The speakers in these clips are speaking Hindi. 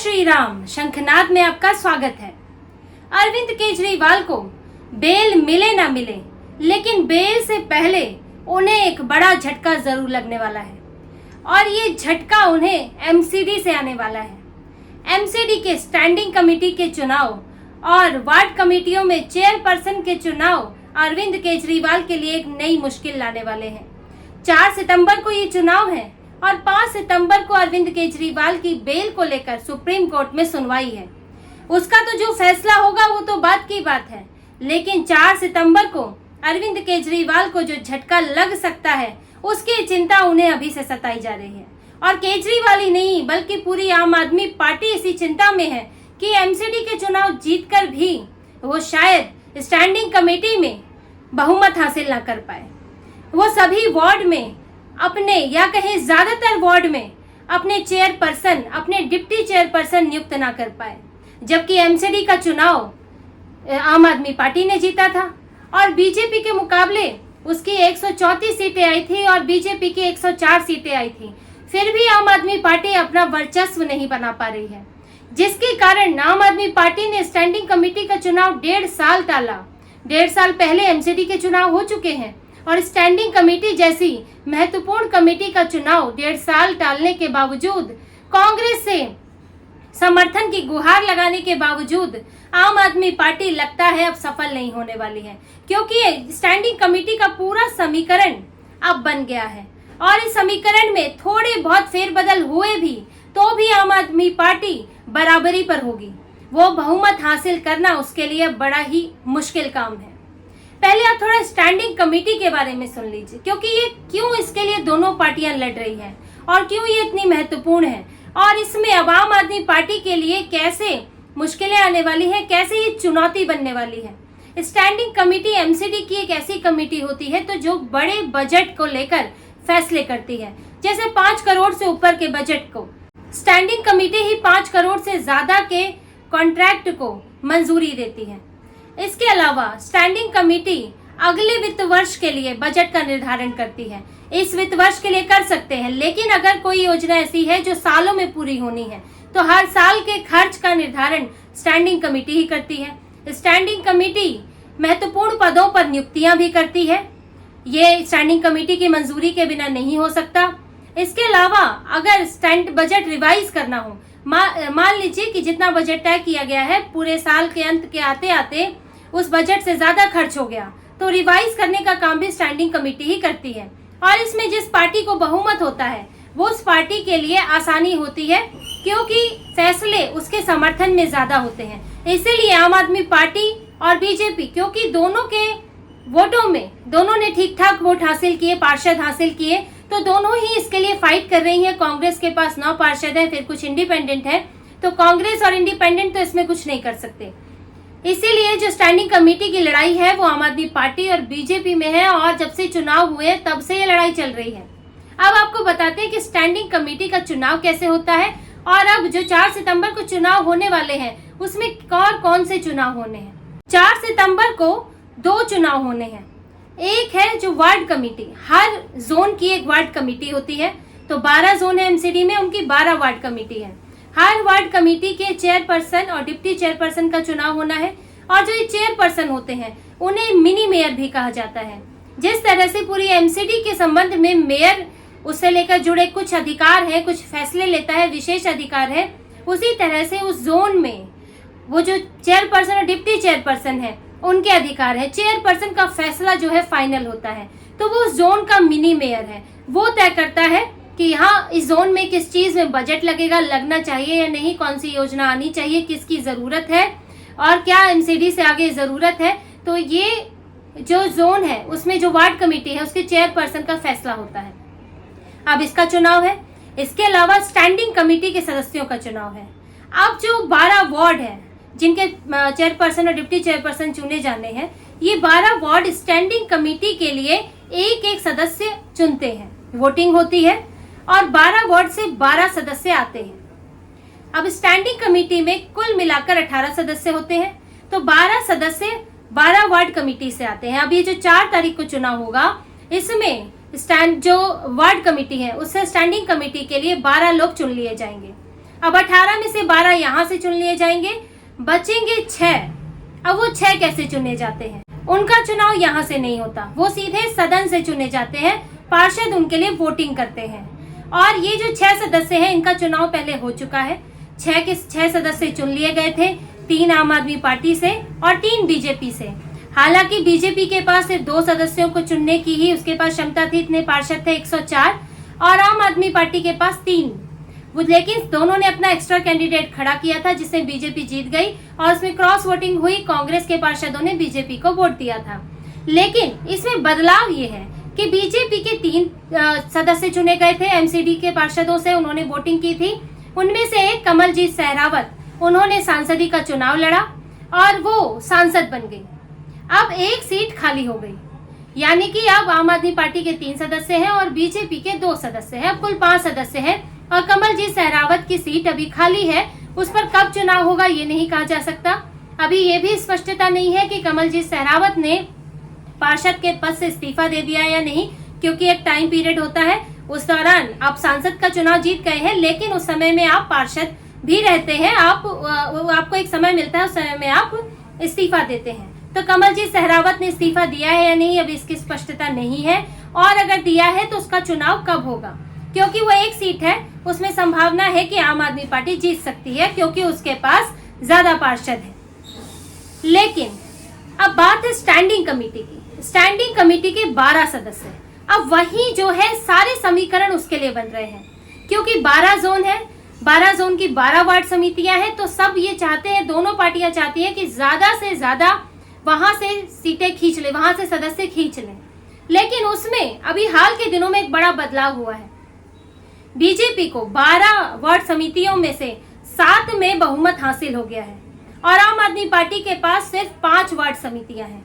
श्री राम। शंखनाद में आपका स्वागत है। अरविंद केजरीवाल को बेल मिले ना मिले, लेकिन बेल से पहले उन्हें एक बड़ा झटका जरूर लगने वाला है और ये झटका उन्हें एमसीडी से आने वाला है। एमसीडी के स्टैंडिंग कमेटी के चुनाव और वार्ड कमेटियों में चेयरपर्सन के चुनाव अरविंद केजरीवाल के लिए एक नई मुश्किल लाने वाले हैं। 4 सितंबर को ये चुनाव है और 5 सितंबर को अरविंद केजरीवाल की बेल को लेकर सुप्रीम कोर्ट में सुनवाई है। उसका तो जो फैसला होगा वो तो बात की बात है, लेकिन 4 सितंबर को अरविंद केजरीवाल को जो झटका लग सकता है उसकी चिंता उन्हें अभी से सताई जा रही है। और केजरीवाल ही नहीं बल्कि पूरी आम आदमी पार्टी इसी चिंता में है कि एमसीडी के चुनाव जीतकर भी वो शायद स्टैंडिंग कमेटी में बहुमत हासिल ना कर पाए। वो सभी वार्ड में अपने या कहें ज्यादातर वार्ड में अपने चेयरपर्सन, अपने डिप्टी चेयरपर्सन नियुक्त ना कर पाए, जबकि एमसीडी का चुनाव आम आदमी पार्टी ने जीता था और बीजेपी के मुकाबले उसकी 134 सीटें आई थी और बीजेपी की 104 सीटें आई थी। फिर भी आम आदमी पार्टी अपना वर्चस्व नहीं बना पा रही है, जिसके कारण आम आदमी पार्टी ने स्टैंडिंग कमेटी का चुनाव 1.5 साल टाला। 1.5 साल पहले एमसीडी के चुनाव हो चुके हैं और स्टैंडिंग कमेटी जैसी महत्वपूर्ण कमेटी का चुनाव 1.5 साल टालने के बावजूद, कांग्रेस से समर्थन की गुहार लगाने के बावजूद आम आदमी पार्टी लगता है अब सफल नहीं होने वाली है, क्योंकि स्टैंडिंग कमेटी का पूरा समीकरण अब बन गया है और इस समीकरण में थोड़े बहुत फेरबदल हुए भी तो भी आम आदमी पार्टी बराबरी पर होगी। वो बहुमत हासिल करना उसके लिए बड़ा ही मुश्किल काम है। पहले आप थोड़ा स्टैंडिंग कमेटी के बारे में सुन लीजिए, क्योंकि ये क्यों इसके लिए दोनों पार्टियां लड़ रही हैं और क्यों ये इतनी महत्वपूर्ण है और इसमें अब आम आदमी पार्टी के लिए कैसे मुश्किलें आने वाली है, कैसे ये चुनौती बनने वाली है। स्टैंडिंग कमेटी एमसीडी की एक ऐसी कमेटी होती है तो जो बड़े बजट को लेकर फैसले करती है, जैसे 5 करोड़ से ऊपर के बजट को स्टैंडिंग कमेटी ही 5 करोड़ से ज्यादा के कॉन्ट्रैक्ट को मंजूरी देती है। इसके अलावा स्टैंडिंग कमेटी अगले वित्त वर्ष के लिए बजट का निर्धारण करती है। इस वित्त वर्ष के लिए कर सकते हैं, लेकिन अगर कोई योजना ऐसी है जो सालों में पूरी होनी है तो हर साल के खर्च का निर्धारण स्टैंडिंग कमेटी ही करती है। स्टैंडिंग कमेटी महत्वपूर्ण पदों पर नियुक्तियां भी करती है। ये स्टैंडिंग कमेटी की मंजूरी के बिना नहीं हो सकता। इसके अलावा अगर स्टैंड बजट रिवाइज करना हो, मान लीजिए कि जितना बजट तय किया गया है पूरे साल के अंत के आते आते उस बजट से ज्यादा खर्च हो गया, तो रिवाइज करने का काम भी स्टैंडिंग कमेटी ही करती है। और इसमें जिस पार्टी को बहुमत होता है वो उस पार्टी के लिए आसानी होती है, क्योंकि फैसले उसके समर्थन में ज्यादा होते हैं। इसीलिए आम आदमी पार्टी और बीजेपी, क्योंकि दोनों के वोटों में दोनों ने ठीक ठाक वोट हासिल किए, पार्षद हासिल किए, तो दोनों ही इसके लिए फाइट कर रही है। कांग्रेस के पास 9 पार्षद है, फिर कुछ इंडिपेंडेंट है, तो कांग्रेस और इंडिपेंडेंट तो इसमें कुछ नहीं कर सकते। इसीलिए जो स्टैंडिंग कमेटी की लड़ाई है वो आम आदमी पार्टी और बीजेपी में है और जब से चुनाव हुए तब से ये लड़ाई चल रही है। अब आपको बताते हैं कि स्टैंडिंग कमेटी का चुनाव कैसे होता है और अब जो 4 सितंबर को चुनाव होने वाले हैं उसमें कौन से चुनाव होने हैं। 4 सितंबर को 2 चुनाव होने हैं। एक है जो वार्ड कमेटी, हर जोन की एक वार्ड कमेटी होती है, तो 12 जोन है एमसीडी में, उनकी 12 वार्ड कमेटी है। हर वार्ड कमेटी के चेयरपर्सन और डिप्टी चेयरपर्सन का चुनाव होना है और जो ये चेयरपर्सन होते हैं उन्हें मिनी मेयर भी कहा जाता है। जिस तरह से पूरी एमसीडी के संबंध में मेयर उससे लेकर जुड़े कुछ अधिकार है, कुछ फैसले लेता है, विशेष अधिकार है, उसी तरह से उस जोन में वो जो चेयरपर्सन और डिप्टी चेयरपर्सन है उनके अधिकार है। चेयरपर्सन का फैसला जो है फाइनल होता है, तो वो जोन का मिनी मेयर है। वो तय करता है कि यहाँ इस जोन में किस चीज में बजट लगेगा, लगना चाहिए या नहीं, कौन सी योजना आनी चाहिए, किसकी जरूरत है और क्या एमसीडी से आगे जरूरत है। तो ये जो जोन है उसमें जो वार्ड कमेटी है उसके चेयरपर्सन का फैसला होता है। अब इसका चुनाव है। इसके अलावा स्टैंडिंग कमेटी के सदस्यों का चुनाव है। अब जो 12 वार्ड है जिनके चेयरपर्सन और डिप्टी चेयरपर्सन चुने जाने हैं, ये 12 वार्ड स्टैंडिंग कमेटी के लिए एक सदस्य चुनते हैं, वोटिंग होती है और 12 वार्ड से 12 सदस्य आते हैं। अब स्टैंडिंग कमेटी में कुल मिलाकर 18 सदस्य होते हैं, तो 12 सदस्य 12 वार्ड कमेटी से आते हैं। अब ये जो 4 तारीख को चुनाव होगा इसमें जो वार्ड कमेटी है उससे स्टैंडिंग कमेटी के लिए 12 लोग चुन लिए जाएंगे। अब 18 में से 12 यहाँ से चुन लिए जाएंगे, बचेंगे 6। अब वो 6 कैसे चुने जाते हैं? उनका चुनाव यहाँ से नहीं होता, वो सीधे सदन से चुने जाते हैं। पार्षद उनके लिए वोटिंग करते हैं और ये जो 6 सदस्य हैं इनका चुनाव पहले हो चुका है। 6 के 6 सदस्य चुन लिए गए थे, 3 आम आदमी पार्टी से और 3 बीजेपी से। हालांकि बीजेपी के पास सिर्फ 2 सदस्यों को चुनने की ही उसके पास क्षमता थी, इतने पार्षद थे 104, और आम आदमी पार्टी के पास 3। लेकिन दोनों ने अपना एक्स्ट्रा कैंडिडेट खड़ा किया था जिससे बीजेपी जीत गई और उसमें क्रॉस वोटिंग हुई। कांग्रेस के पार्षदों ने बीजेपी को वोट दिया था। लेकिन इसमें बदलाव ये है कि बीजेपी के 3 सदस्य चुने गए थे एमसीडी के पार्षदों से, उन्होंने वोटिंग की थी। उनमें से एक कमलजीत सहरावत, उन्होंने सांसदी का चुनाव लड़ा और वो सांसद बन गई। अब एक सीट खाली हो गई, यानी कि अब आम आदमी पार्टी के 3 सदस्य हैं और बीजेपी के 2 सदस्य हैं। अब कुल 5 सदस्य हैं और कमलजीत सहरावत की सीट अभी खाली है। उस पर कब चुनाव होगा ये नहीं कहा जा सकता। अभी ये भी स्पष्टता नहीं है कि कमलजीत सहरावत ने पार्षद के पद से इस्तीफा दे दिया या नहीं, क्योंकि एक टाइम पीरियड होता है, उस दौरान आप सांसद का चुनाव जीत गए हैं लेकिन उस समय में आप पार्षद भी रहते हैं, आपको एक समय मिलता है, उस समय में आप इस्तीफा देते हैं। तो कमलजीत सहरावत ने इस्तीफा दिया है या नहीं अभी इसकी स्पष्टता नहीं है, और अगर दिया है तो उसका चुनाव कब होगा, क्योंकि वो एक सीट है, उसमें संभावना है कि आम आदमी पार्टी जीत सकती है क्योंकि उसके पास ज्यादा पार्षद है। लेकिन अब बात है स्टैंडिंग कमेटी की। स्टैंडिंग कमेटी के 12 सदस्य, अब वही जो है सारे समीकरण उसके लिए बन रहे हैं, क्योंकि 12 जोन है, 12 जोन की 12 वार्ड समितियां हैं, तो सब ये चाहते हैं, दोनों पार्टियां चाहती हैं कि ज्यादा से ज्यादा वहां से सीटें खींच ले, वहां से सदस्य खींच लें। लेकिन उसमें अभी हाल के दिनों में एक बड़ा बदलाव हुआ है। बीजेपी को 12 वार्ड समितियों में से 7 में बहुमत हासिल हो गया है और आम आदमी पार्टी के पास सिर्फ 5 वार्ड समितियां हैं।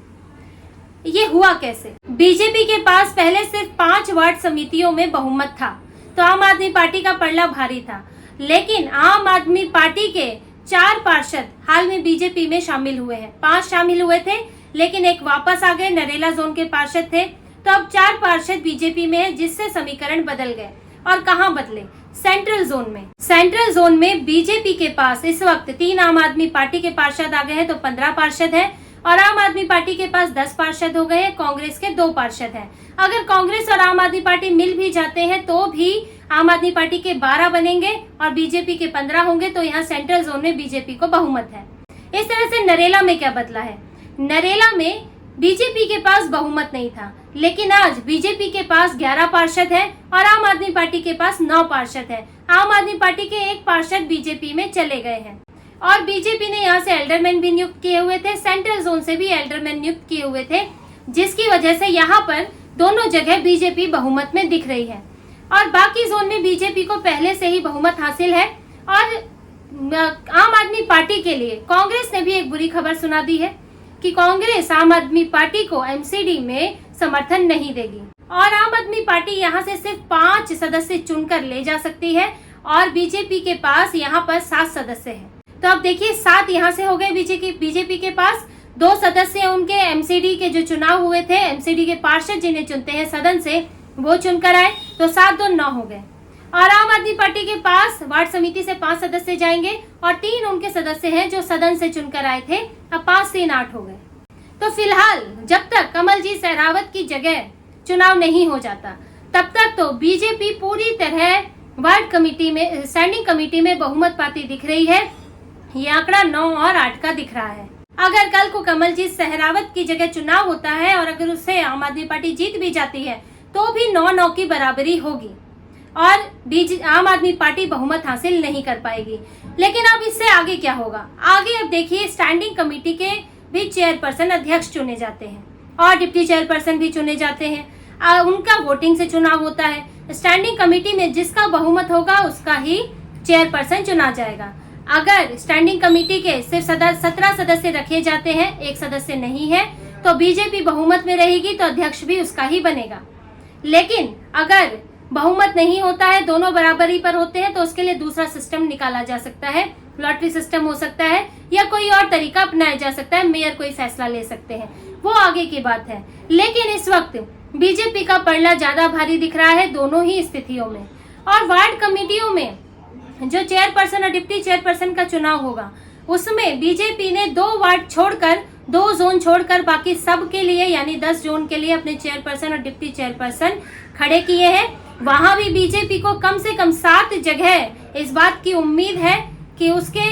ये हुआ कैसे? बीजेपी के पास पहले सिर्फ 5 वार्ड समितियों में बहुमत था, तो आम आदमी पार्टी का पलड़ा भारी था। लेकिन आम आदमी पार्टी के 4 पार्षद हाल में बीजेपी में शामिल हुए हैं। 5 शामिल हुए थे लेकिन एक वापस आ गए, नरेला जोन के पार्षद थे, तो अब 4 पार्षद बीजेपी में है, जिससे समीकरण बदल गए। और कहां बदले? सेंट्रल जोन में। सेंट्रल जोन में बीजेपी के पास इस वक्त 3 आम आदमी पार्टी के पार्षद आ गए हैं, तो 15 पार्षद हैं, और आम आदमी पार्टी के पास 10 पार्षद हो गए हैं, कांग्रेस के 2 पार्षद हैं। अगर कांग्रेस और आम आदमी पार्टी मिल भी जाते हैं तो भी आम आदमी पार्टी के 12 बनेंगे और बीजेपी के 15 होंगे, तो यहाँ सेंट्रल जोन में बीजेपी को बहुमत है। इस तरह से नरेला में क्या बदला है? नरेला में बीजेपी के पास बहुमत नहीं था, लेकिन आज बीजेपी के पास 11 पार्षद हैं और आम आदमी पार्टी के पास 9 पार्षद हैं। आम आदमी पार्टी के 1 पार्षद बीजेपी में चले गए हैं और बीजेपी ने यहाँ से एल्डरमैन भी नियुक्त किए हुए थे, सेंट्रल जोन से भी एल्डरमैन नियुक्त किए हुए थे, जिसकी वजह से यहाँ पर दोनों जगह बीजेपी बहुमत में दिख रही है। और बाकी जोन में बीजेपी को पहले से ही बहुमत हासिल है। और आम आदमी पार्टी के लिए कांग्रेस ने भी एक बुरी खबर सुना दी है कि कांग्रेस आम आदमी पार्टी को एमसीडी में समर्थन नहीं देगी और आम आदमी पार्टी यहाँ से सिर्फ 5 सदस्य चुनकर ले जा सकती है और बीजेपी के पास यहाँ पर 7 सदस्य हैं। तो अब देखिए 7 यहाँ से हो गए बीजेपी के पास, 2 सदस्य उनके एमसीडी के जो चुनाव हुए थे, एमसीडी के पार्षद जिन्हें चुनते हैं सदन से, वो चुनकर आए, तो 7 2 9 हो गए। और आम आदमी पार्टी के पास वार्ड समिति से 5 सदस्य जाएंगे और 3 उनके सदस्य हैं जो सदन से चुनकर आए थे, अब 5 3 8 हो गए। तो फिलहाल जब तक कमलजीत सहरावत की जगह चुनाव नहीं हो जाता तब तक तो बीजेपी पूरी तरह वार्ड कमेटी में, स्टैंडिंग कमेटी में बहुमत पाती दिख रही है। ये आंकड़ा 9 और 8 का दिख रहा है। अगर कल को कमलजीत सहरावत की जगह चुनाव होता है और अगर उससे आम आदमी पार्टी जीत भी जाती है तो भी 9-9 की बराबरी होगी और आम आदमी पार्टी बहुमत हासिल नहीं कर पाएगी। लेकिन अब इससे आगे क्या होगा? आगे अब देखिए स्टैंडिंग कमेटी के भी चेयरपर्सन, अध्यक्ष चुने जाते हैं और डिप्टी चेयरपर्सन भी चुने जाते हैं। उनका वोटिंग से चुनाव होता है। स्टैंडिंग कमेटी में जिसका बहुमत होगा उसका ही चेयरपर्सन चुना जाएगा। अगर स्टैंडिंग कमेटी के सिर्फ 17 सदस्य रखे जाते हैं, 1 सदस्य नहीं है, तो बीजेपी बहुमत में रहेगी तो अध्यक्ष भी उसका ही बनेगा। लेकिन अगर बहुमत नहीं होता है, दोनों बराबरी पर होते हैं, तो उसके लिए दूसरा सिस्टम निकाला जा सकता है, लॉटरी सिस्टम हो सकता है या कोई और तरीका अपनाया जा सकता है, मेयर कोई फैसला ले सकते हैं, वो आगे की बात है। लेकिन इस वक्त बीजेपी का पलड़ा ज्यादा भारी दिख रहा है दोनों ही स्थितियों में। और वार्ड कमेटियों में जो चेयरपर्सन और डिप्टी चेयरपर्सन का चुनाव होगा उसमें बीजेपी ने 2 वार्ड छोड़कर, 2 जोन छोड़कर बाकी सब के लिए यानी 10 जोन के लिए अपने चेयरपर्सन और डिप्टी चेयरपर्सन खड़े किए हैं। वहां भी बीजेपी को कम से कम 7 जगह इस बात की उम्मीद है कि उसके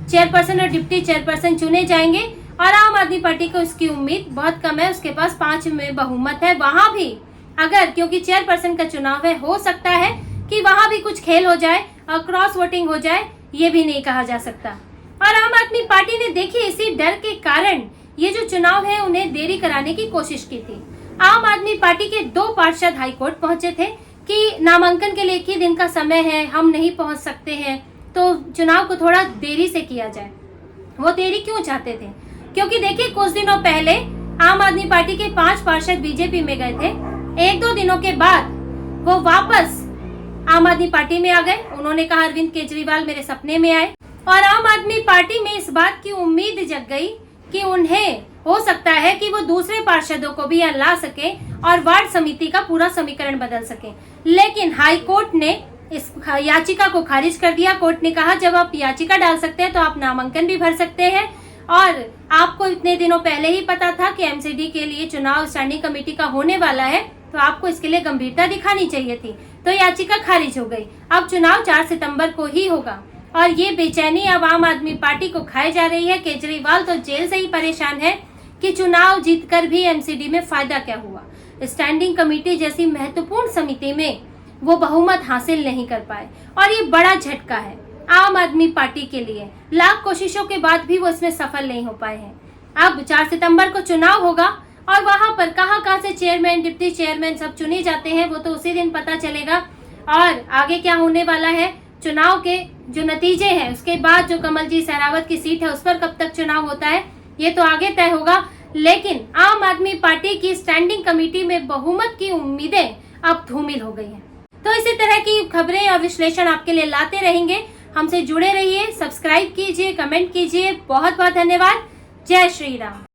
चेयरपर्सन और डिप्टी चेयरपर्सन चुने जाएंगे और आम आदमी पार्टी को इसकी उम्मीद बहुत कम है। उसके पास 5 में बहुमत है। वहां भी अगर, क्योंकि चेयरपर्सन का चुनाव है, हो सकता है कि वहां भी कुछ खेल हो जाए और क्रॉस वोटिंग हो जाए, ये भी नहीं कहा जा सकता। और आम आदमी पार्टी ने देखिए इसी डर के कारण ये जो चुनाव है उन्हें देरी कराने की कोशिश की थी। आम आदमी पार्टी के 2 पार्षद हाईकोर्ट पहुंचे थे कि नामांकन के लिए 1 ही दिन का समय है, हम नहीं पहुंच सकते हैं, तो चुनाव को थोड़ा देरी से किया जाए। वो देरी क्यों चाहते थे? क्योंकि देखिए कुछ दिनों पहले आम आदमी पार्टी के 5 पार्षद बीजेपी में गए थे। 1-2 दिनों के बाद वो वापस आम आदमी पार्टी में आ गए। उन्होंने कहा अरविंद केजरीवाल मेरे सपने में आए और आम आदमी पार्टी में इस बात की उम्मीद जग गई कि उन्हें हो सकता है कि वो दूसरे पार्षदों को भी यहाँ ला सके और वार्ड समिति का पूरा समीकरण बदल सके। लेकिन हाई कोर्ट ने इस याचिका को खारिज कर दिया। कोर्ट ने कहा जब आप याचिका डाल सकते हैं तो आप नामांकन भी भर सकते हैं और आपको इतने दिनों पहले ही पता था कि एमसीडी के लिए चुनाव स्टैंडिंग कमेटी का होने वाला है, तो आपको इसके लिए गंभीरता दिखानी चाहिए थी। तो याचिका खारिज हो गई। अब चुनाव 4 सितंबर को ही होगा और ये बेचैनी अब आम आदमी पार्टी को खाई जा रही है। केजरीवाल तो जेल से ही परेशान है कि चुनाव जीतकर भी एमसीडी में फायदा क्या हुआ। स्टैंडिंग कमेटी जैसी महत्वपूर्ण समिति में वो बहुमत हासिल नहीं कर पाए और ये बड़ा झटका है आम आदमी पार्टी के लिए। लाख कोशिशों के बाद भी वो इसमें सफल नहीं हो पाए हैं। अब 4 सितंबर को चुनाव होगा और वहां पर कहां से चेयरमैन, डिप्टी चेयरमैन सब चुने जाते हैं वो तो उसी दिन पता चलेगा। और आगे क्या होने वाला है, चुनाव के जो नतीजे हैं उसके बाद जो कमलजीत सहरावत की सीट है उस पर कब तक चुनाव होता है ये तो आगे तय होगा। लेकिन आम आदमी पार्टी की स्टैंडिंग कमेटी में बहुमत की उम्मीदें अब धूमिल हो गई हैं। तो इसी तरह की खबरें और विश्लेषण आपके लिए लाते रहेंगे। हमसे जुड़े रहिए, सब्सक्राइब कीजिए, कमेंट कीजिए। बहुत बहुत धन्यवाद। जय श्री राम।